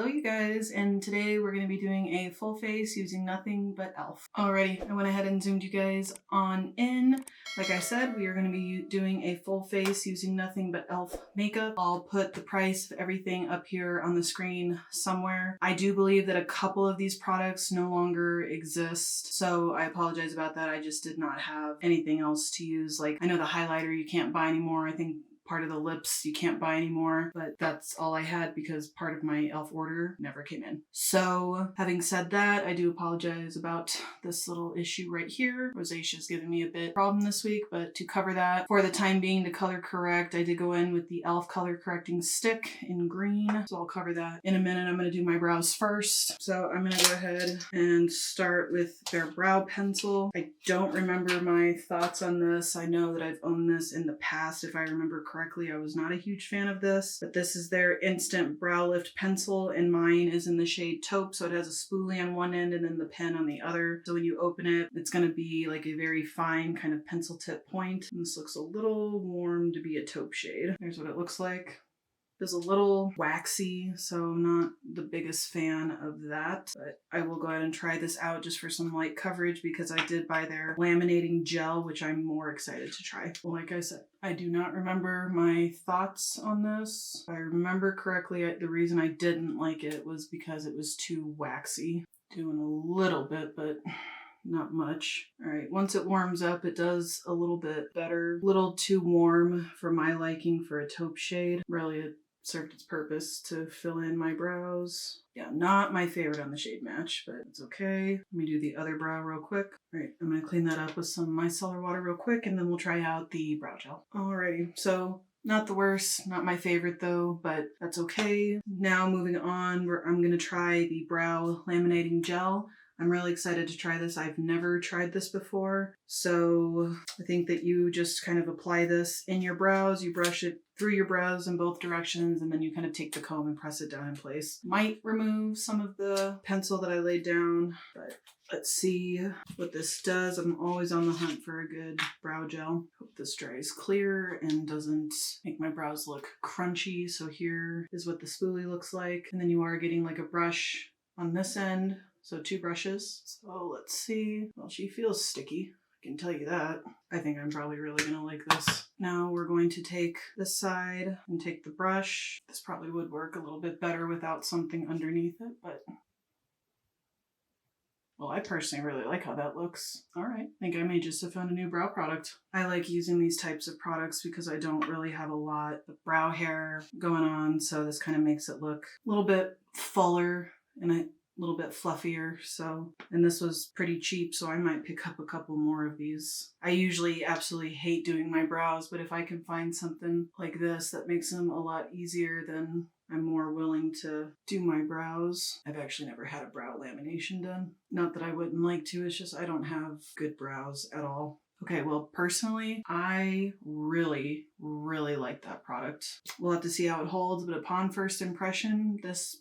you guys, and today we're going to be doing a full face using nothing but e.l.f. Alrighty, I went ahead and zoomed you guys on in. Like I said, we are going to be doing a full face using nothing but e.l.f. makeup. I'll put the price of everything up here on the screen somewhere. I do believe that a couple of these products no longer exist, so I apologize about that. I just did not have anything else to use. Like, I know the highlighter you can't buy anymore. I think part of the lips you can't buy anymore, but that's all I had because part of my e.l.f. order never came in. So having said that, I do apologize about this little issue right here. Rosacea's giving me a bit problem this week, but to cover that, for the time being, to color correct, I did go in with the e.l.f. color correcting stick in green. So I'll cover that in a minute. I'm going to do my brows first. So I'm going to go ahead and start with their brow pencil. I don't remember my thoughts on this. I know that I've owned this in the past, if I remember correctly. I was not a huge fan of this, but this is their instant brow lift pencil, and mine is in the shade taupe, so it has a spoolie on one end and then the pen on the other. So when you open it, it's going to be like a very fine kind of pencil tip point. And this looks a little warm to be a taupe shade. Here's what it looks like. It's a little waxy, so not the biggest fan of that, but I will go ahead and try this out just for some light coverage because I did buy their laminating gel, which I'm more excited to try. Like I said, I do not remember my thoughts on this. If I remember correctly, the reason I didn't like it was because it was too waxy. Doing a little bit, but not much. All right, once it warms up, it does a little bit better. A little too warm for my liking for a taupe shade. Really, it served its purpose to fill in my brows. Yeah, not my favorite on the shade match, but it's okay. Let me do the other brow real quick. All right, I'm gonna clean that up with some micellar water real quick, and then we'll try out the brow gel. Alrighty, so not the worst, not my favorite though, but that's okay. Now moving on, I'm gonna try the brow laminating gel. I'm really excited to try this. I've never tried this before. So I think that you just kind of apply this in your brows. You brush it through your brows in both directions, and then you kind of take the comb and press it down in place. Might remove some of the pencil that I laid down, but let's see what this does. I'm always on the hunt for a good brow gel. Hope this dries clear and doesn't make my brows look crunchy. So here is what the spoolie looks like. And then you are getting like a brush on this end. So 2 brushes. So let's see. Well, she feels sticky. I can tell you that. I think I'm probably really gonna like this. Now we're going to take this side and take the brush. This probably would work a little bit better without something underneath it, but well, I personally really like how that looks. All right, I think I may just have found a new brow product. I like using these types of products because I don't really have a lot of brow hair going on, so this kind of makes it look a little bit fuller and a little bit fluffier. So, and this was pretty cheap, so I might pick up a couple more of these. I usually absolutely hate doing my brows, but if I can find something like this that makes them a lot easier, then I'm more willing to do my brows. I've actually never had a brow lamination done. Not that I wouldn't like to, it's just I don't have good brows at all. Okay, well, personally, I really, really like that product. We'll have to see how it holds, but upon first impression, this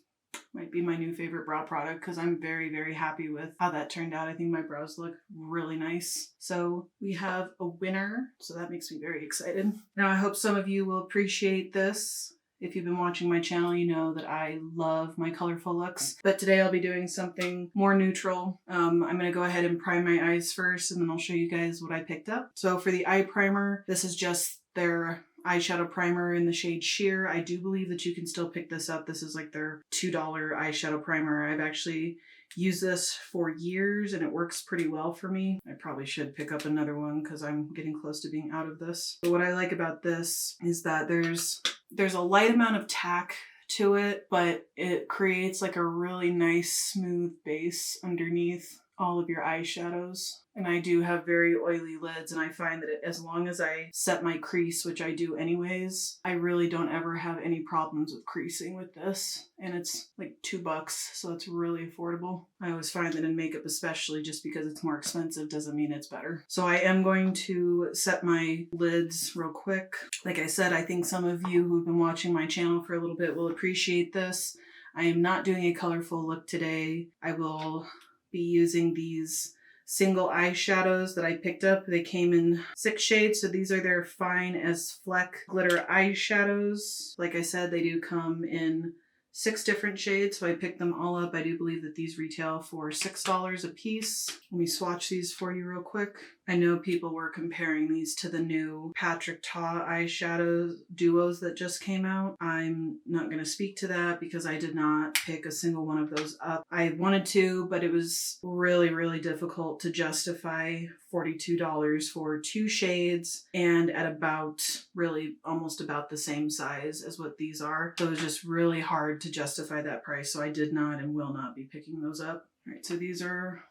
might be my new favorite brow product because I'm very, very happy with how that turned out. I think my brows look really nice. So we have a winner, so that makes me very excited. Now I hope some of you will appreciate this. If you've been watching my channel, you know that I love my colorful looks, but today I'll be doing something more neutral. I'm going to go ahead and prime my eyes first, and then I'll show you guys what I picked up. So for the eye primer, this is just their eyeshadow primer in the shade Sheer. I do believe that you can still pick this up. This is like their $2 eyeshadow primer. I've actually used this for years and it works pretty well for me. I probably should pick up another one because I'm getting close to being out of this. But what I like about this is that there's a light amount of tack to it, but it creates like a really nice smooth base underneath all of your eyeshadows. And I do have very oily lids, and I find that as long as I set my crease, which I do anyways, I really don't ever have any problems with creasing with this. And it's like $2, so it's really affordable. I always find that in makeup, especially, just because it's more expensive doesn't mean it's better. So I am going to set my lids real quick. Like I said, I think some of you who've been watching my channel for a little bit will appreciate this. I am not doing a colorful look today. I will be using these single eyeshadows that I picked up. They came in 6 shades, so these are their Fine as Fleck glitter eyeshadows. Like I said, they do come in 6 different shades, so I picked them all up. I do believe that these retail for $6 a piece. Let me swatch these for you real quick. I know people were comparing these to the new Patrick Ta eyeshadow duos that just came out. I'm not going to speak to that because I did not pick a single one of those up. I wanted to, but it was really, really difficult to justify $42 for 2 shades and at about really almost about the same size as what these are. So it was just really hard to justify that price. So I did not and will not be picking those up. All right, so these are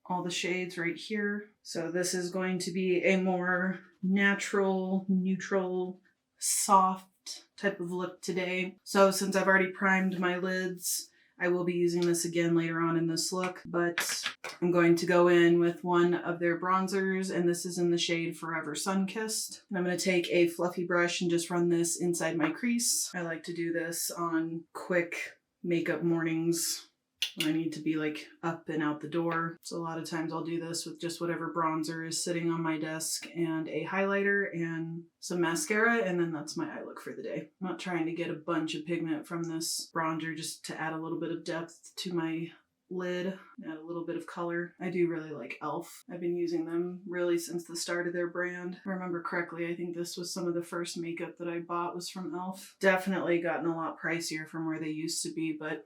all the shades right here. So this is going to be a more natural, neutral, soft type of look today. So since I've already primed my lids, I will be using this again later on in this look, but I'm going to go in with one of their bronzers, and this is in the shade Forever Sun-Kissed. And I'm going to take a fluffy brush and just run this inside my crease. I like to do this on quick makeup mornings when I need to be like up and out the door. So a lot of times I'll do this with just whatever bronzer is sitting on my desk and a highlighter and some mascara, and then that's my eye look for the day. I'm not trying to get a bunch of pigment from this bronzer, just to add a little bit of depth to my lid, add a little bit of color. I do really like e.l.f. I've been using them really since the start of their brand. If I remember correctly, I think this was some of the first makeup that I bought was from e.l.f. Definitely gotten a lot pricier from where they used to be, but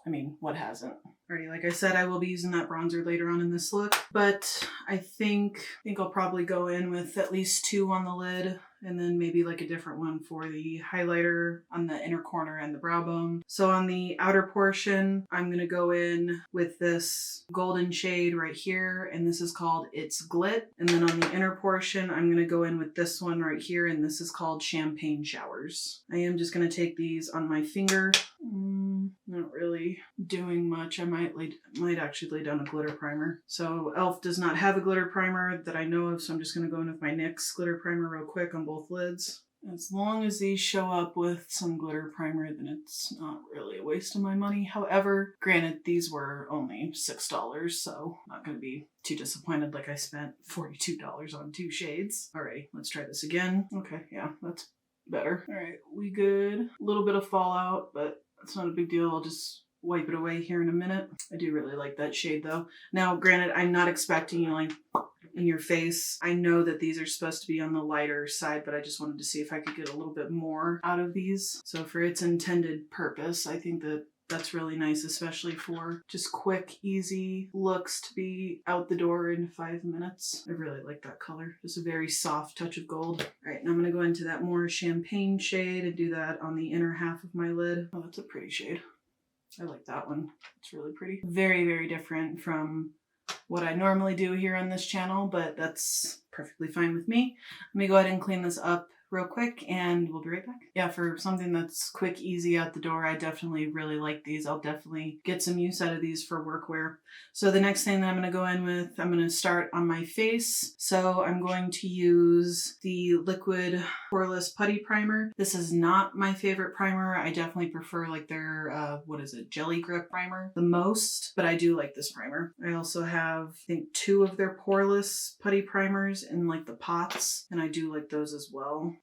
I mean, what hasn't? Alrighty, like I said, I will be using that bronzer later on in this look, but I think I'll probably go in with at least 2 on the lid and then maybe like a different one for the highlighter on the inner corner and the brow bone. So on the outer portion, I'm going to go in with this golden shade right here, and this is called It's Glit. And then on the inner portion, I'm going to go in with this one right here, and this is called Champagne Showers. I am just going to take these on my finger. Not really doing much. I might actually lay down a glitter primer. So e.l.f. does not have a glitter primer that I know of, so I'm just going to go in with my NYX glitter primer real quick on both lids. As long as these show up with some glitter primer, then it's not really a waste of my money. However, granted, these were only $6, so I'm not going to be too disappointed like I spent $42 on 2 shades. Alrighty, let's try this again. Okay, yeah, that's better. Alright, we good. A little bit of fallout, but it's not a big deal. I'll just wipe it away here in a minute. I do really like that shade though. Now, granted, I'm not expecting you like in your face. I know that these are supposed to be on the lighter side, but I just wanted to see if I could get a little bit more out of these. So for its intended purpose, I think that that's really nice, especially for just quick, easy looks to be out the door in 5 minutes. I really like that color. Just a very soft touch of gold. All right, now I'm going to go into that more champagne shade and do that on the inner half of my lid. Oh, that's a pretty shade. I like that one. It's really pretty. Very, very different from what I normally do here on this channel, but that's perfectly fine with me. Let me go ahead and clean this up real quick and we'll be right back. Yeah, for something that's quick, easy out the door, I definitely really like these. I'll definitely get some use out of these for workwear. So the next thing that I'm going to go in with, I'm going to start on my face. So I'm going to use the liquid poreless putty primer. This is not my favorite primer. I definitely prefer like their, Jelly Grip primer the most, but I do like this primer. I also have, I think, 2 of their poreless putty primers in like the pots, and I do like those as well.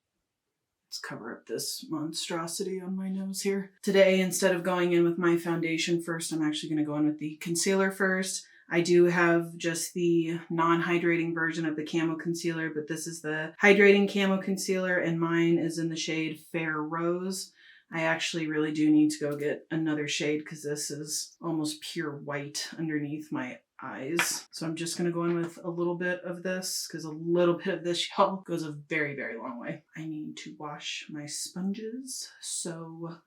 Let's cover up this monstrosity on my nose here. Today, instead of going in with my foundation first, I'm actually going to go in with the concealer first. I do have just the non-hydrating version of the camo concealer, but this is the hydrating camo concealer, and mine is in the shade Fair Rose. I actually really do need to go get another shade because this is almost pure white underneath my eyes. So I'm just going to go in with a little bit of this because a little bit of this, y'all, goes a very, very long way. I need to wash my sponges, so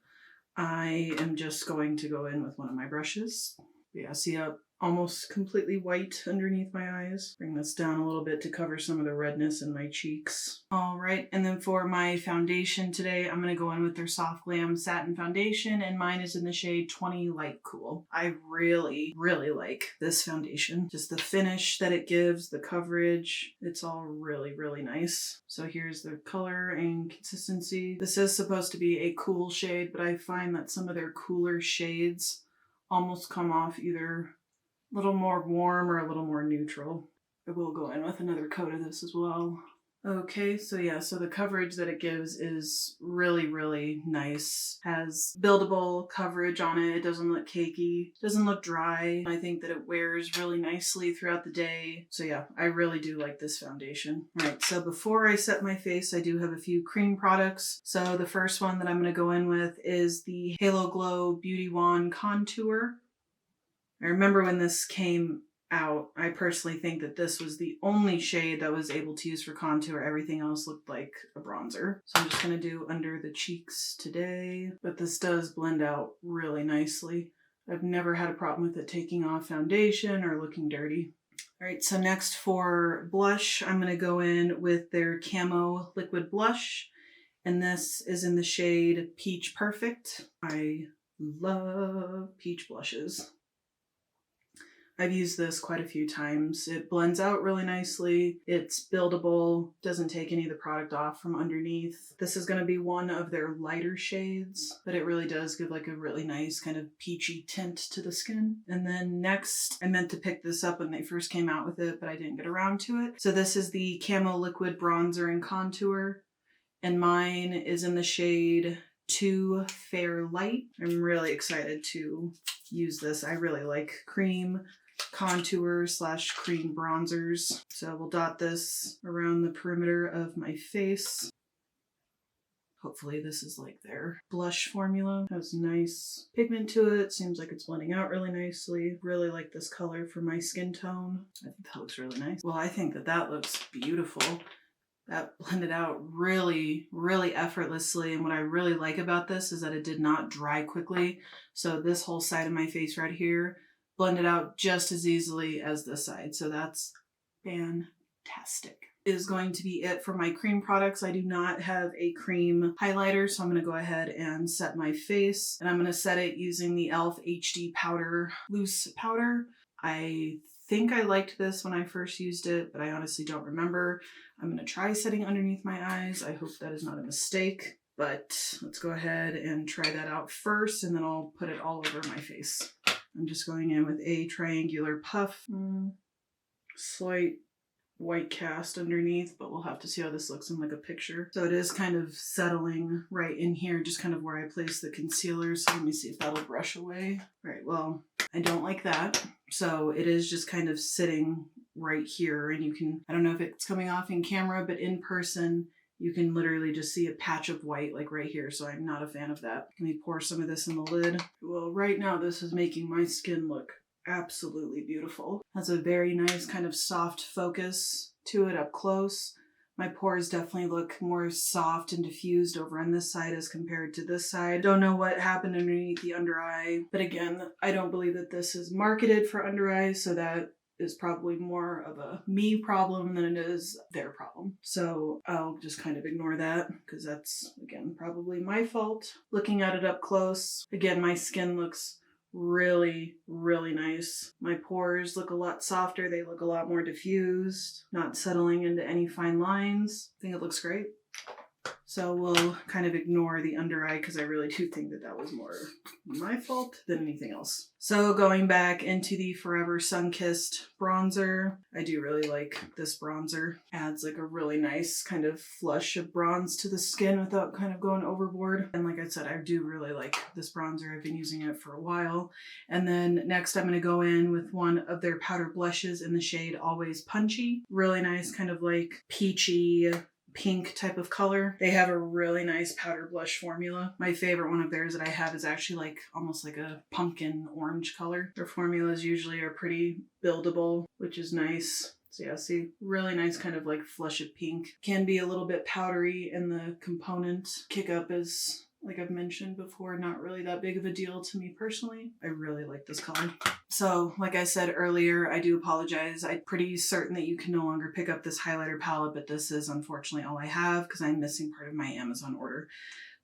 I am just going to go in with one of my brushes. Yeah, see how almost completely white underneath my eyes. Bring this down a little bit to cover some of the redness in my cheeks. All right, and then for my foundation today, I'm going to go in with their Soft Glam Satin Foundation, and mine is in the shade 20 Light Cool. I really, really like this foundation. Just the finish that it gives, the coverage, it's all really, really nice. So here's the color and consistency. This is supposed to be a cool shade, but I find that some of their cooler shades almost come off either a little more warm or a little more neutral. I will go in with another coat of this as well. Okay, so yeah, so the coverage that it gives is really, really nice. Has buildable coverage on it. It doesn't look cakey, doesn't look dry. I think that it wears really nicely throughout the day. So yeah, I really do like this foundation. All right, so before I set my face, I do have a few cream products. So the first one that I'm going to go in with is the Halo Glow Beauty Wand Contour. I remember when this came out, I personally think that this was the only shade that was able to use for contour. Everything else looked like a bronzer. So I'm just going to do under the cheeks today. But this does blend out really nicely. I've never had a problem with it taking off foundation or looking dirty. All right, so next for blush, I'm going to go in with their Camo Liquid Blush. And this is in the shade Peach Perfect. I love peach blushes. I've used this quite a few times. It blends out really nicely. It's buildable, doesn't take any of the product off from underneath. This is going to be one of their lighter shades, but it really does give like a really nice kind of peachy tint to the skin. And then next, I meant to pick this up when they first came out with it, but I didn't get around to it. So this is the Camo Liquid Bronzer and Contour, and mine is in the shade Too Fair Light. I'm really excited to use this. I really like cream contour / cream bronzers. So we'll dot this around the perimeter of my face. Hopefully this is like their blush formula. Has nice pigment to it. Seems like it's blending out really nicely. Really like this color for my skin tone. I think that looks really nice. Well, I think that that looks beautiful. That blended out really, really effortlessly. And what I really like about this is that it did not dry quickly. So this whole side of my face right here blended out just as easily as this side. So that's fantastic. Is going to be it for my cream products. I do not have a cream highlighter, so I'm going to go ahead and set my face. And I'm going to set it using the e.l.f. HD Powder Loose Powder. I think I liked this when I first used it, but I honestly don't remember. I'm going to try setting underneath my eyes. I hope that is not a mistake, but let's go ahead and try that out first, and then I'll put it all over my face. I'm just going in with a triangular puff. Slight white cast underneath, but we'll have to see how this looks in like a picture. So it is kind of settling right in here, just kind of where I place the concealer. So let me see if that'll brush away. All right, well, I don't like that. So it is just kind of sitting right here, and you can, I don't know if it's coming off in camera, but in person, you can literally just see a patch of white like right here. So I'm not a fan of that. Let me pour some of this in the lid. Well, right now this is making my skin look absolutely beautiful. Has a very nice kind of soft focus to it up close. My pores definitely look more soft and diffused over on this side as compared to this side. Don't know what happened underneath the under eye, but again, I don't believe that this is marketed for under eyes, so that is probably more of a me problem than it is their problem. So I'll just kind of ignore that because that's, again, probably my fault. Looking at it up close, again, my skin looks really, really nice. My pores look a lot softer. They look a lot more diffused, not settling into any fine lines. I think it looks great. So we'll kind of ignore the under eye because I really do think that that was more my fault than anything else. So going back into the Forever Sun-Kissed bronzer, I do really like this bronzer. Adds like a really nice kind of flush of bronze to the skin without kind of going overboard. And like I said, I do really like this bronzer. I've been using it for a while. And then next I'm going to go in with one of their powder blushes in the shade Always Punchy. Really nice kind of like peachy pink type of color. They have a really nice powder blush formula. My favorite one of theirs that I have is actually like almost like a pumpkin orange color. Their formulas usually are pretty buildable, which is nice. So yeah, see, really nice kind of like flush of pink. Can be a little bit powdery in the component. Kick up is, like I've mentioned before, not really that big of a deal to me personally. I really like this color. So like I said earlier, I do apologize. I'm pretty certain that you can no longer pick up this highlighter palette, but this is unfortunately all I have because I'm missing part of my Amazon order.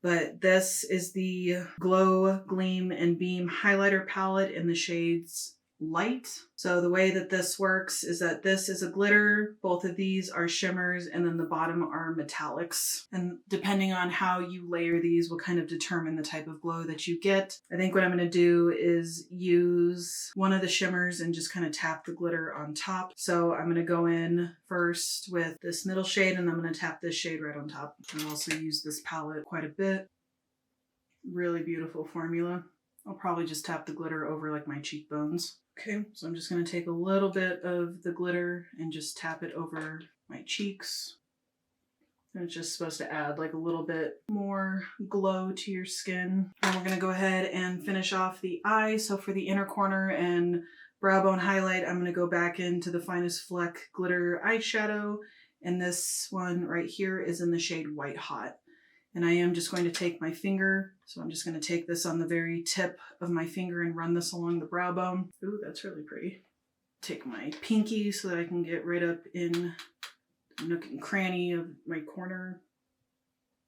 But this is the Glow, Gleam, and Beam highlighter palette in the shades light. So the way that this works is that this is a glitter, both of these are shimmers, and then the bottom are metallics. And depending on how you layer these will kind of determine the type of glow that you get. I think what I'm going to do is use one of the shimmers and just kind of tap the glitter on top. So I'm going to go in first with this middle shade, and I'm going to tap this shade right on top. I've also used this palette quite a bit. Really beautiful formula. I'll probably just tap the glitter over like my cheekbones. Okay, so I'm just going to take a little bit of the glitter and just tap it over my cheeks. And it's just supposed to add like a little bit more glow to your skin. And we're going to go ahead and finish off the eye. So for the inner corner and brow bone highlight, I'm going to go back into the Finest Fleck glitter eyeshadow. And this one right here is in the shade White Hot. And I am just going to take my finger. So I'm just going to take this on the very tip of my finger and run this along the brow bone. Ooh, that's really pretty. Take my pinky so that I can get right up in the nook and cranny of my corner.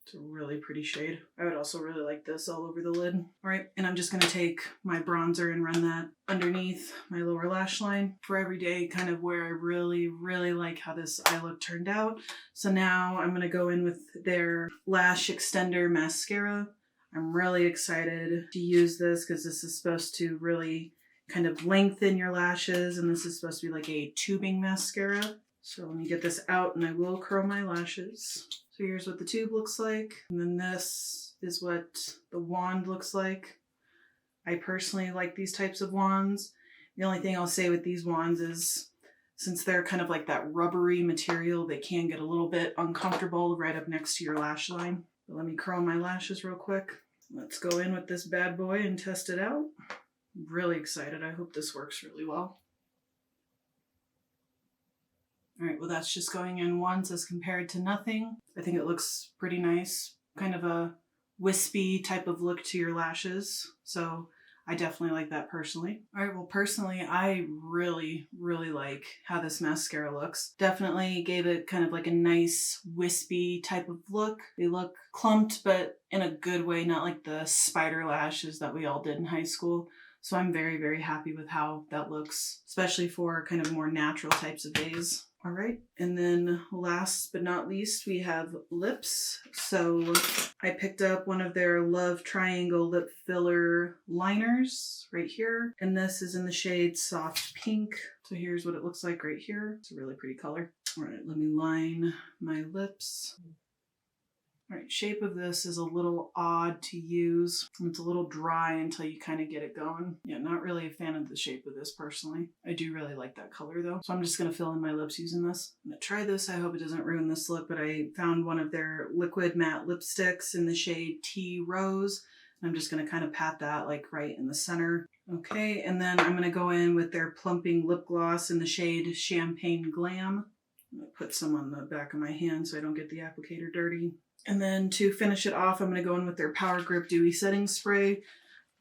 It's a really pretty shade. I would also really like this all over the lid. All right, and I'm just going to take my bronzer and run that underneath my lower lash line for every day, kind of where I really, really like how this eye look turned out. So now I'm going to go in with their Lash Extender Mascara. I'm really excited to use this because this is supposed to really kind of lengthen your lashes, and this is supposed to be like a tubing mascara. So let me get this out and I will curl my lashes. So here's what the tube looks like. And then this is what the wand looks like. I personally like these types of wands. The only thing I'll say with these wands is since they're kind of like that rubbery material, they can get a little bit uncomfortable right up next to your lash line. But let me curl my lashes real quick. Let's go in with this bad boy and test it out. I'm really excited. I hope this works really well. All right, well, that's just going in once as compared to nothing. I think it looks pretty nice. Kind of a wispy type of look to your lashes. So I definitely like that personally. All right, well, personally, I really, really like how this mascara looks. Definitely gave it kind of like a nice wispy type of look. They look clumped, but in a good way, not like the spider lashes that we all did in high school. So I'm very, very happy with how that looks, especially for kind of more natural types of days. All right, and then last but not least, we have lips. So I picked up one of their Love Triangle Lip Filler liners right here. And this is in the shade Soft Pink. So here's what it looks like right here. It's a really pretty color. All right, let me line my lips. All right, shape of this is a little odd to use. It's a little dry until you kind of get it going. Yeah, not really a fan of the shape of this personally. I do really like that color though. So I'm just gonna fill in my lips using this. I'm gonna try this. I hope it doesn't ruin this look, but I found one of their liquid matte lipsticks in the shade Tea Rose. I'm just gonna kind of pat that like right in the center. Okay, and then I'm gonna go in with their plumping lip gloss in the shade Champagne Glam. I'm gonna put some on the back of my hand so I don't get the applicator dirty. And then to finish it off, I'm going to go in with their Power Grip Dewy Setting Spray.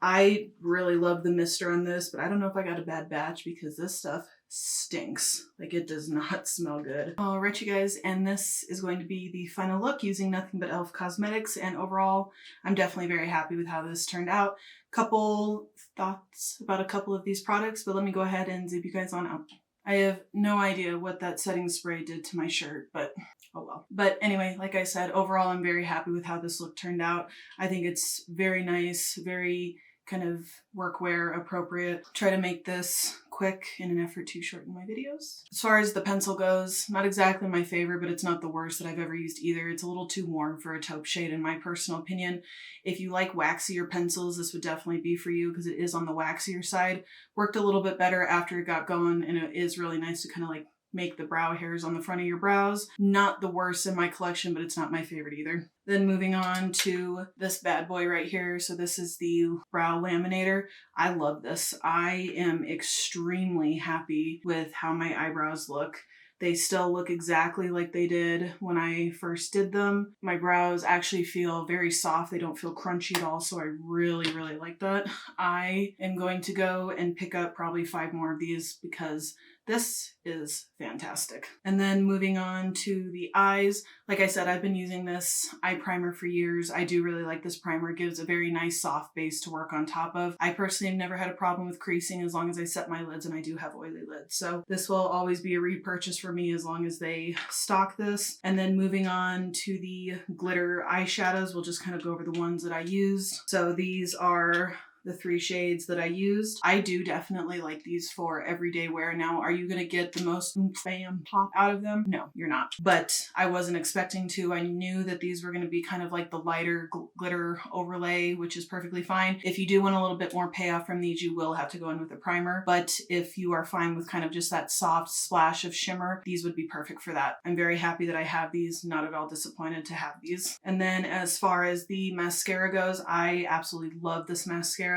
I really love the mister on this, but I don't know if I got a bad batch because this stuff stinks. Like, it does not smell good. All right, you guys, and this is going to be the final look using nothing but e.l.f. cosmetics. And overall, I'm definitely very happy with how this turned out. Couple thoughts about a couple of these products, but let me go ahead and zip you guys on out. I have no idea what that setting spray did to my shirt, but oh well. But anyway, like I said, overall, I'm very happy with how this look turned out. I think it's very nice, very kind of workwear appropriate. Try to make this quick in an effort to shorten my videos. As far as the pencil goes, not exactly my favorite, but it's not the worst that I've ever used either. It's a little too warm for a taupe shade in my personal opinion. If you like waxier pencils, this would definitely be for you because it is on the waxier side. Worked a little bit better after it got going, and it is really nice to kind of like make the brow hairs on the front of your brows. Not the worst in my collection, but it's not my favorite either. Then moving on to this bad boy right here. So this is the brow laminator. I love this. I am extremely happy with how my eyebrows look. They still look exactly like they did when I first did them. My brows actually feel very soft. They don't feel crunchy at all, so I really, really like that. I am going to go and pick up probably 5 more of these because This is fantastic. And then moving on to the eyes, like I said, I've been using this eye primer for years. I do really like this primer. It gives a very nice soft base to work on top of. I personally have never had a problem with creasing as long as I set my lids, and I do have oily lids. So this will always be a repurchase for me as long as they stock this. And then moving on to the glitter eyeshadows, we'll just kind of go over the ones that I used. So these are the 3 shades that I used. I do definitely like these for everyday wear. Now, are you gonna get the most bam pop out of them? No, you're not. But I wasn't expecting to. I knew that these were gonna be kind of like the lighter glitter overlay, which is perfectly fine. If you do want a little bit more payoff from these, you will have to go in with a primer. But if you are fine with kind of just that soft splash of shimmer, these would be perfect for that. I'm very happy that I have these. Not at all disappointed to have these. And then as far as the mascara goes, I absolutely love this mascara.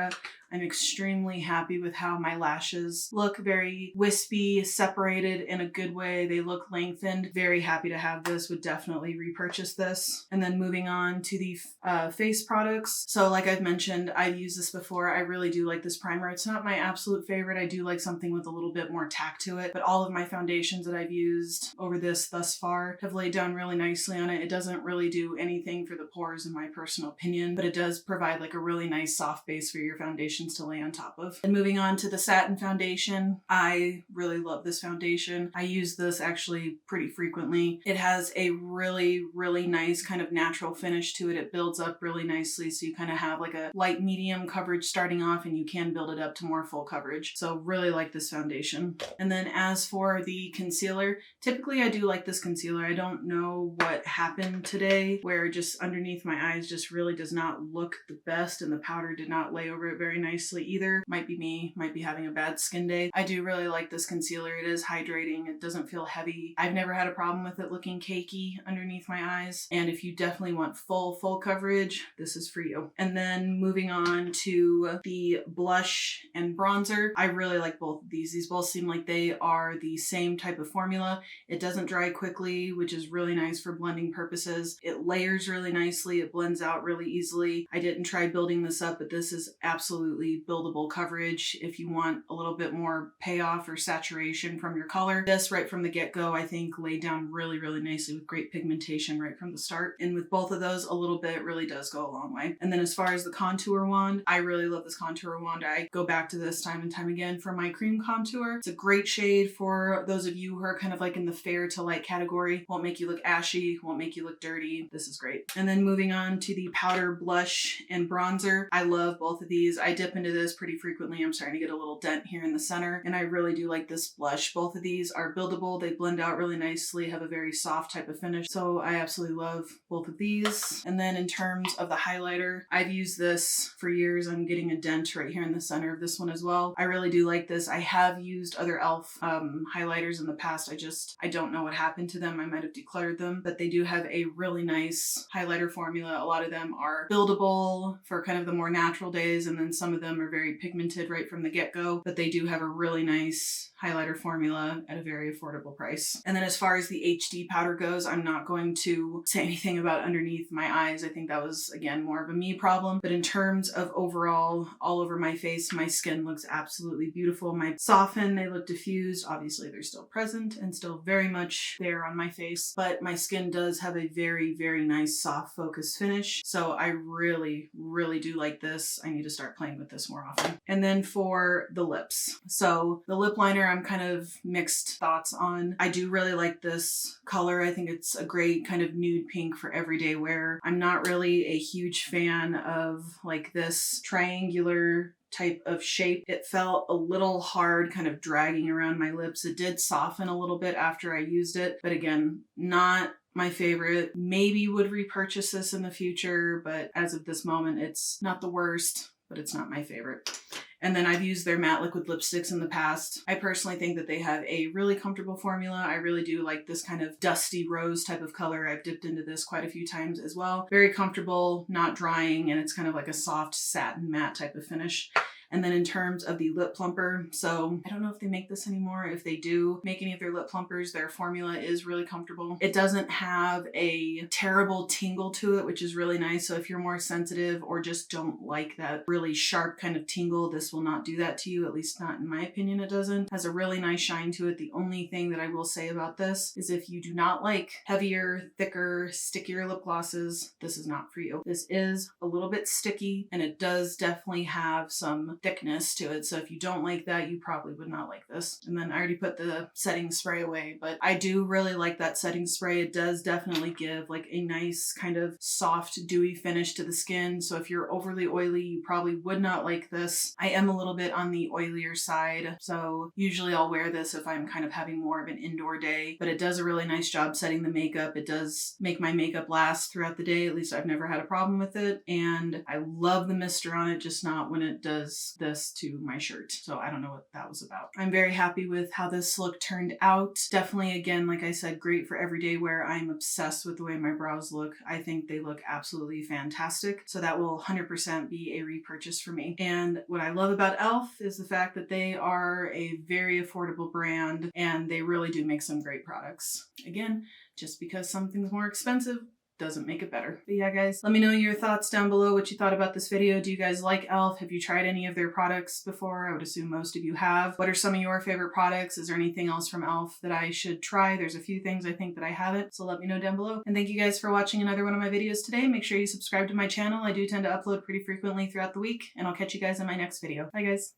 I'm extremely happy with how my lashes look. Very wispy, separated in a good way. They look lengthened. Very happy to have this. Would definitely repurchase this. And then moving on to the face products. So like I've mentioned, I've used this before. I really do like this primer. It's not my absolute favorite. I do like something with a little bit more tack to it. But all of my foundations that I've used over this thus far have laid down really nicely on it. It doesn't really do anything for the pores in my personal opinion, but it does provide like a really nice soft base for your foundations to lay on top of. And moving on to the satin foundation, I really love this foundation. I use this actually pretty frequently. It has a really, really nice kind of natural finish to it. It builds up really nicely, so you kind of have like a light medium coverage starting off, and you can build it up to more full coverage. So really like this foundation. And then as for the concealer, typically I do like this concealer. I don't know what happened today where just underneath my eyes just really does not look the best, and the powder did not lay over it very nicely either. Might be me, might be having a bad skin day. I do really like this concealer. It is hydrating. It doesn't feel heavy. I've never had a problem with it looking cakey underneath my eyes. And if you definitely want full coverage, this is for you. And then moving on to the blush and bronzer. I really like both of these. These both seem like they are the same type of formula. It doesn't dry quickly, which is really nice for blending purposes. It layers really nicely. It blends out really easily. I didn't try building this up, but this is absolutely buildable coverage if you want a little bit more payoff or saturation from your color. This right from the get-go, I think laid down really, really nicely with great pigmentation right from the start. And with both of those, a little bit really does go a long way. And then as far as the contour wand, I really love this contour wand. I go back to this time and time again for my cream contour. It's a great shade for those of you who are kind of like in the fair to light category. Won't make you look ashy, won't make you look dirty. This is great. And then moving on to the powder blush and bronzer. I love both of these. I dip into this pretty frequently. I'm starting to get a little dent here in the center, and I really do like this blush. Both of these are buildable. They blend out really nicely, have a very soft type of finish. So I absolutely love both of these. And then in terms of the highlighter, I've used this for years. I'm getting a dent right here in the center of this one as well. I really do like this. I have used other e.l.f. Highlighters in the past. I don't know what happened to them. I might have decluttered them, but they do have a really nice highlighter formula. A lot of them are buildable for kind of the more natural days, and then some of them are very pigmented right from the get-go, but they do have a really nice highlighter formula at a very affordable price. And then as far as the HD powder goes, I'm not going to say anything about underneath my eyes. I think that was, again, more of a me problem. But in terms of overall, all over my face, my skin looks absolutely beautiful. My soften, they look diffused. Obviously, they're still present and still very much there on my face, but my skin does have a very, very nice soft focus finish. So I really, really do like this. I need to start playing with this more often. And then for the lips. So the lip liner, I'm kind of mixed thoughts on. I do really like this color. I think it's a great kind of nude pink for everyday wear. I'm not really a huge fan of like this triangular type of shape. It felt a little hard kind of dragging around my lips. It did soften a little bit after I used it, but again, not my favorite. Maybe would repurchase this in the future, but as of this moment, it's not the worst, but it's not my favorite. And then I've used their matte liquid lipsticks in the past. I personally think that they have a really comfortable formula. I really do like this kind of dusty rose type of color. I've dipped into this quite a few times as well. Very comfortable, not drying, and it's kind of like a soft satin matte type of finish. And then in terms of the lip plumper, so I don't know if they make this anymore. If they do make any of their lip plumpers, their formula is really comfortable. It doesn't have a terrible tingle to it, which is really nice. So if you're more sensitive or just don't like that really sharp kind of tingle, this will not do that to you. At least not in my opinion, it doesn't. Has a really nice shine to it. The only thing that I will say about this is if you do not like heavier, thicker, stickier lip glosses, this is not for you. This is a little bit sticky and it does definitely have some thickness to it. So if you don't like that, you probably would not like this. And then I already put the setting spray away, but I do really like that setting spray. It does definitely give like a nice kind of soft, dewy finish to the skin. So if you're overly oily, you probably would not like this. I am a little bit on the oilier side, so usually I'll wear this if I'm kind of having more of an indoor day, but it does a really nice job setting the makeup. It does make my makeup last throughout the day. At least I've never had a problem with it. And I love the mister on it, just not when it does this to my shirt. So I don't know what that was about. I'm very happy with how this look turned out. Definitely, again, like I said, great for everyday wear. I'm obsessed with the way my brows look. I think they look absolutely fantastic. So that will 100% be a repurchase for me. And what I love about e.l.f. is the fact that they are a very affordable brand and they really do make some great products. Again, just because something's more expensive doesn't make it better. But yeah, guys, let me know your thoughts down below, what you thought about this video. Do you guys like e.l.f? Have you tried any of their products before? I would assume most of you have. What are some of your favorite products? Is there anything else from e.l.f. that I should try? There's a few things I think that I haven't, so let me know down below. And thank you guys for watching another one of my videos today. Make sure you subscribe to my channel. I do tend to upload pretty frequently throughout the week, and I'll catch you guys in my next video. Bye, guys.